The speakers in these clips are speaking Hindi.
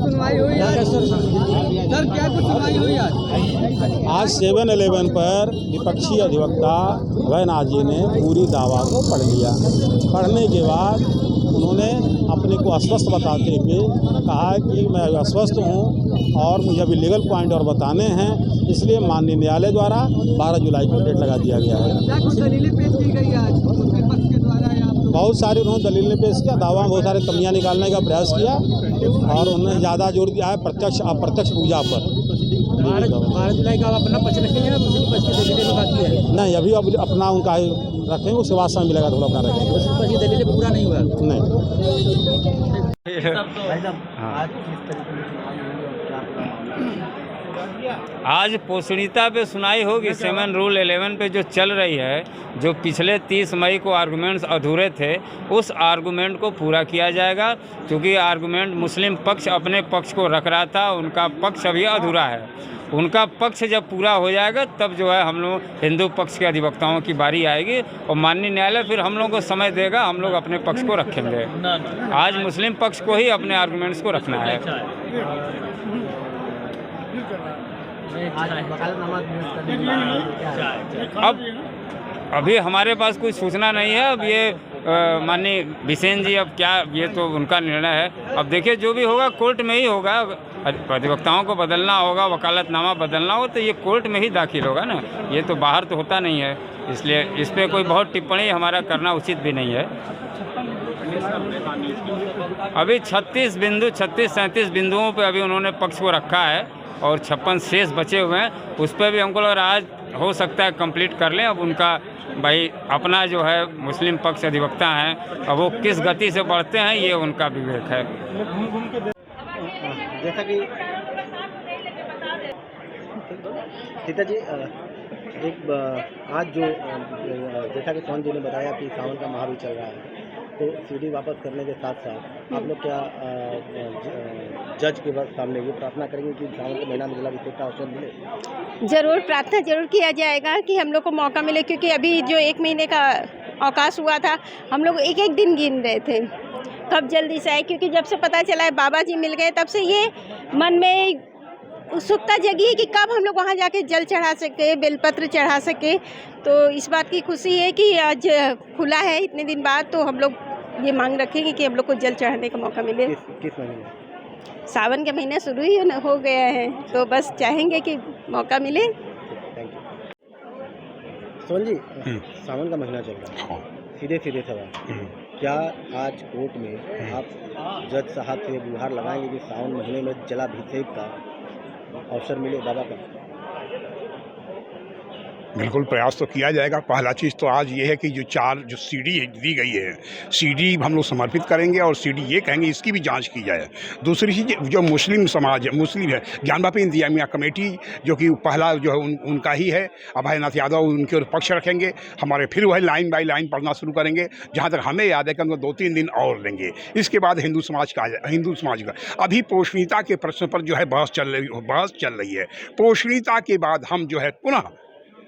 सुनवाई हुई सर? क्या कुछ सुनवाई हुई आज 7-11 पर विपक्षी अधिवक्ता अभयनाथ जी ने पूरी दावा को पढ़ लिया। पढ़ने के बाद उन्होंने अपने को अस्वस्थ बताते हुए कहा कि मैं अस्वस्थ हूं और मुझे अभी लीगल पॉइंट और बताने हैं, इसलिए माननीय न्यायालय द्वारा 12 जुलाई को डेट लगा दिया गया है। क्या कुछ दलीलें पेश की गई आज उनके पक्ष के द्वारा? बहुत सारी उन्होंने दलीलें पेश किया, दावा में बहुत सारे कमियां निकालने का प्रयास किया और उन्होंने ज़्यादा जोर दिया है प्रत्यक्ष अप्रत्यक्ष पूजा पर। 12 जुलाई का अपना पक्ष रखेंगे ना, दूसरी पक्ष की दलीलें बाकी है? नहीं, अभी अब अपना उनका ही रखेंगे, उसके बाद समय मिलेगा थोड़ा अपना रखेंगे। दूसरी पक्ष की दलीलें पूरा नहीं हुआ? नहीं। आज पोषणीयता पे सुनाई होगी। 7 रूल 11 पे जो चल रही है, जो पिछले 30 मई को आर्गूमेंट्स अधूरे थे, उस आर्गूमेंट को पूरा किया जाएगा, क्योंकि आर्गूमेंट मुस्लिम पक्ष अपने पक्ष को रख रहा था, उनका पक्ष अभी अधूरा है। उनका पक्ष जब पूरा हो जाएगा तब जो है हम लोग हिंदू पक्ष के अधिवक्ताओं की बारी आएगी और माननीय न्यायालय फिर हम लोगों को समय देगा, हम लोग अपने पक्ष को रखेंगे। आज मुस्लिम पक्ष को ही अपने आर्गूमेंट्स को रखना है। अब अभी हमारे पास कोई सूचना नहीं है। अब ये माननीय बिसेन जी, अब क्या, ये तो उनका निर्णय है। अब देखिए जो भी होगा कोर्ट में ही होगा। अधिवक्ताओं को बदलना होगा, वकालतनामा बदलना हो तो ये कोर्ट में ही दाखिल होगा ना, ये तो बाहर तो होता नहीं है। इसलिए इस पर कोई बहुत टिप्पणी हमारा करना उचित भी नहीं है। अभी 36-37 बिंदुओं पे अभी उन्होंने पक्ष को रखा है और 56 शेष बचे हुए हैं। उस पर भी हमको लग रहा है आज हो सकता है कंप्लीट कर लें। अब उनका भाई अपना जो है मुस्लिम पक्ष अधिवक्ता हैं, अब वो किस गति से बढ़ते हैं ये उनका विवेक है। जैसा कि सीता जी एक आज जो जैसा कि सोहन जी ने बताया कि सावन का माह भी चल रहा है, तो सीडी वापस करने के साथ साथ आप लोग क्या जज के सामने ये प्रार्थना करेंगे कि सावन के महीना में जिलाभिषेक का अवसर मिले? ज़रूर प्रार्थना जरूर किया जाएगा कि हम लोग को मौका मिले, क्योंकि अभी जो 1 महीने का अवकाश हुआ था, हम लोग एक एक दिन गिन रहे थे कब जल्दी से आए, क्योंकि जब से पता चला है बाबा जी मिल गए तब से ये मन में उत्सुकता जगी है कि कब हम लोग वहाँ जाके जल चढ़ा सके, बेलपत्र चढ़ा सके। तो इस बात की खुशी है कि आज खुला है इतने दिन बाद, तो हम लोग ये मांग रखेंगे कि हम लोग को जल चढ़ाने का मौका मिले। किस महीने में? सावन का महीना शुरू ही हो गया है, तो बस चाहेंगे कि मौका मिले। Thank you. सोहन जी, सावन का महीना चल रहा है, सीधे सवाल, क्या आज कोर्ट में आप जज साहब से गुहार लगाएंगे कि सावन महीने में जलाभिषेक का अवसर मिले बाबा का? बिल्कुल प्रयास तो किया जाएगा। पहला चीज़ तो आज ये है कि जो सीडी दी गई है, सीडी हम लोग समर्पित करेंगे और सीडी ये कहेंगे इसकी भी जांच की जाए। दूसरी चीज़ जो मुस्लिम समाज मुस्लिम है, ज्ञानवापी इंतजामिया कमेटी जो कि पहला जो है उनका ही है, अभयनाथ यादव उनके पक्ष रखेंगे। हमारे फिर वह लाइन बाई लाइन पढ़ना शुरू करेंगे। जहाँ तक हमें याद है कि उनको 2-3 दिन और लेंगे। इसके बाद हिंदू समाज का अभी पोषणीयता के प्रश्न पर जो है बहस चल रही है। पोषणीयता के बाद हम जो है पुनः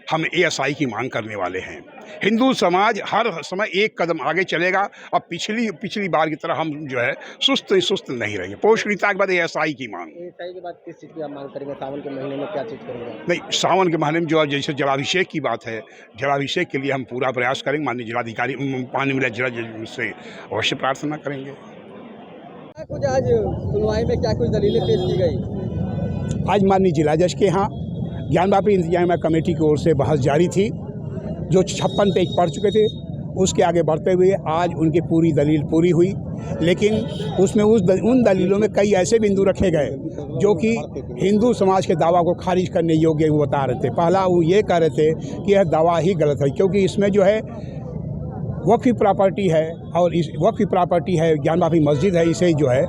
हम ASI की मांग करने वाले हैं। हिंदू समाज हर समय एक कदम आगे चलेगा। अब पिछली बार की तरह हम जो है सुस्त नहीं रहेंगे। पोषणीयता के बाद ASI की मांग। ASI के बाद किस चीज़ की आप मांग करेंगे? सावन के महीने में क्या चीज़ करेंगे? नहीं, सावन के महीने में जो जैसे जलाभिषेक की बात है, जलाभिषेक के लिए हम पूरा प्रयास करेंगे। माननीय जिलाधिकारी माननीय जिला जज से अवश्य प्रार्थना करेंगे। कुछ आज सुनवाई में क्या कुछ दलीलें पेश की गई? आज माननीय जिला जज के यहाँ ज्ञानवापी इंतजामिया कमेटी की ओर से बहस जारी थी, जो 56 पेज पढ़ चुके थे। उसके आगे बढ़ते हुए आज उनकी पूरी दलील पूरी हुई, लेकिन उसमें उन दलीलों में कई ऐसे बिंदु रखे गए जो कि हिंदू समाज के दावा को खारिज करने योग्य वो बता रहे थे। पहला वो ये कह रहे थे कि यह दावा ही गलत है, क्योंकि इसमें जो है वक्फ प्रॉपर्टी है और इस वक्फ प्रॉपर्टी है, ज्ञानवापी मस्जिद है, इसे जो है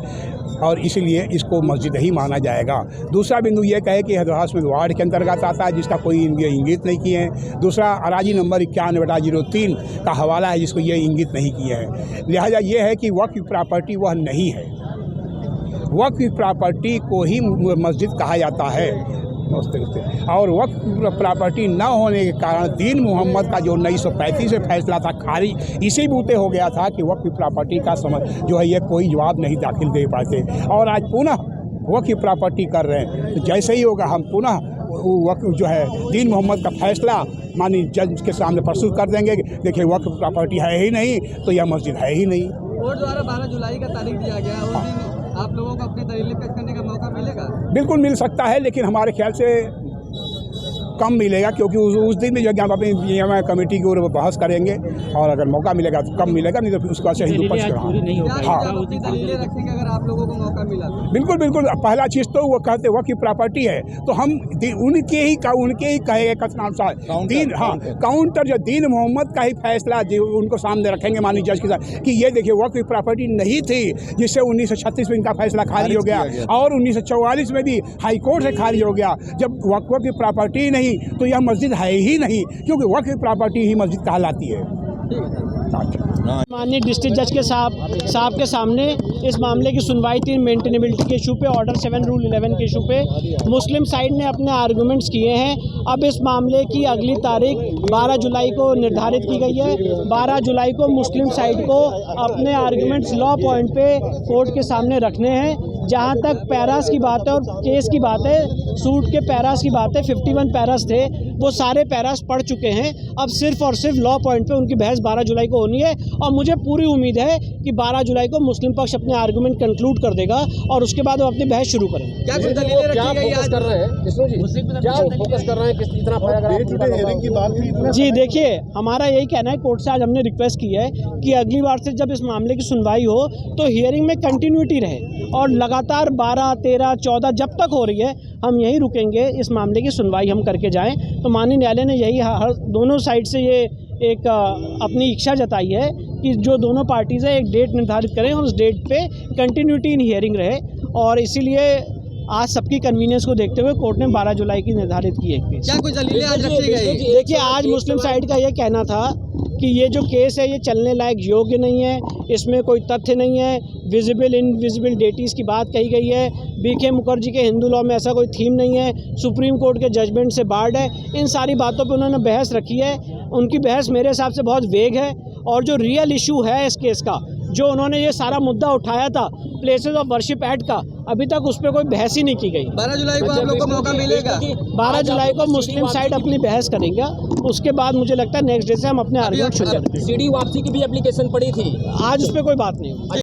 और इसलिए इसको मस्जिद ही माना जाएगा। दूसरा बिंदु ये कहे कि हरदास में वार्ड के अंतर्गत आता है, जिसका कोई इंगित नहीं किए हैं। दूसरा अराजी नंबर 51/03 का हवाला है, जिसको ये इंगित नहीं किए हैं। लिहाजा ये है कि वक्फ प्रॉपर्टी वह नहीं है। वक्फ प्रॉपर्टी को ही मस्जिद कहा जाता है। और वक्फ प्रॉपर्टी न होने के कारण दीन मोहम्मद का जो 1935 से फैसला था खारिज इसी बूते हो गया था कि वक्फ प्रॉपर्टी का जो है ये कोई जवाब नहीं दाखिल दे पाते। और आज पुनः वक्फ प्रॉपर्टी कर रहे हैं। तो जैसे ही होगा हम पुनः वक्फ जो है दीन मोहम्मद का फैसला माननीय जज के सामने प्रस्तुत कर देंगे। देखिए वक्फ प्रॉपर्टी है ही नहीं तो यह मस्जिद है ही नहीं। कोर्ट द्वारा 12 जुलाई का तारीख दिया गया, उस दिन आप लोगों को अपनी दलीलें पेश करने का मौका मिलेगा? बिल्कुल मिल सकता है, लेकिन हमारे ख्याल से कम मिलेगा, क्योंकि उस दिन में जो ज्ञान वापी कमेटी की ओर बहस करेंगे और अगर मौका मिलेगा तो कम मिलेगा, नहीं तो फिर उसके बाद से हिंदू पक्ष क्या हाँ आप अपनी दलीलें रखेंगे अगर आप लोगों को मौका मिला तो? बिल्कुल बिल्कुल। पहला चीज़ तो वो कहते वह की प्रॉपर्टी है, तो हम उनके ही कहे गए कथनानुसार दीन काउंटर जो दीन मोहम्मद का ही फैसला जो उनको सामने रखेंगे माननीय जज के साथ कि ये देखिए वह की प्रॉपर्टी नहीं थी, जिससे 1936 में इनका फैसला खारिज हो गया और 1944 में भी हाई कोर्ट से खारिज हो गया। जब वक्फ की प्रॉपर्टी नहीं तो यह मस्जिद है ही नहीं, क्योंकि वक्फ की प्रॉपर्टी ही मस्जिद कहलाती है। माननीय डिस्ट्रिक्ट जज के साहब के सामने इस मामले की सुनवाई थी मेंटेनेबिलिटी के इशू पे, ऑर्डर 7 रूल 11 के इशू पे। मुस्लिम साइड ने अपने आर्गूमेंट्स किए हैं। अब इस मामले की अगली तारीख 12 जुलाई को निर्धारित की गई है। 12 जुलाई को मुस्लिम साइड को अपने आर्गूमेंट्स लॉ पॉइंट पे कोर्ट के सामने रखने हैं। जहाँ तक पैरास की बात है और केस की बात है, सूट के पैरास की बात है, 51 पैरास थे, वो सारे पैरास पढ़ चुके हैं। अब सिर्फ और सिर्फ लॉ पॉइंट पे उनकी बहस 12 जुलाई को होनी है और मुझे पूरी उम्मीद है कि 12 जुलाई को मुस्लिम पक्ष अपने आर्गुमेंट कंक्लूड कर देगा और उसके बाद वो अपनी बहस शुरू करेंगे। क्या कुछ दलीलें रखी गई आज? कर रहे हैं क्या फोकस कर रहे हैं, किस तरह? जी देखिए, हमारा यही कहना है, कोर्ट से आज हमने रिक्वेस्ट की है कि अगली बार से जब इस मामले की सुनवाई हो तो हियरिंग में कंटिन्यूटी रहे और लगातार 12, 13, 14 जब तक हो रही है हम यहीं रुकेंगे, इस मामले की सुनवाई हम करके जाएं। तो माननीय न्यायालय ने यही हर दोनों साइड से ये एक अपनी इच्छा जताई है कि जो दोनों पार्टीज़ है एक डेट निर्धारित करें और उस डेट पे कंटिन्यूटी इन हियरिंग रहे, और इसीलिए आज सबकी कन्वीनियंस को देखते हुए कोर्ट ने 12 जुलाई की निर्धारित की है। क्या कुछ दलीलें आज रखी गई? देखिए, आज मुस्लिम साइड का ये कहना था कि ये जो केस है ये चलने लायक योग्य नहीं है, इसमें कोई तथ्य नहीं है, विजिबल इनविजिबल डेटीज़ की बात कही गई है, बीके मुखर्जी के हिंदू लॉ में ऐसा कोई थीम नहीं है, सुप्रीम कोर्ट के जजमेंट से बार्ड है। इन सारी बातों पे उन्होंने बहस रखी है। उनकी बहस मेरे हिसाब से बहुत वेग है और जो रियल इशू है इस केस का, जो उन्होंने ये सारा मुद्दा उठाया था प्लेसेस ऑफ वर्शिप एक्ट का, अभी तक उस पर कोई बहस ही नहीं की गई। 12 जुलाई को आप लोग को मौका मिलेगा? 12 जुलाई को मुस्लिम साइड अपनी बहस करेंगे, उसके बाद मुझे लगता है नेक्स्ट डे से हम अपने आर्गुमेंट शुरू करेंगे। सीडी वापसी की भी एप्लीकेशन पड़ी थी, आज उस पर कोई बात नहीं हुई। नहीं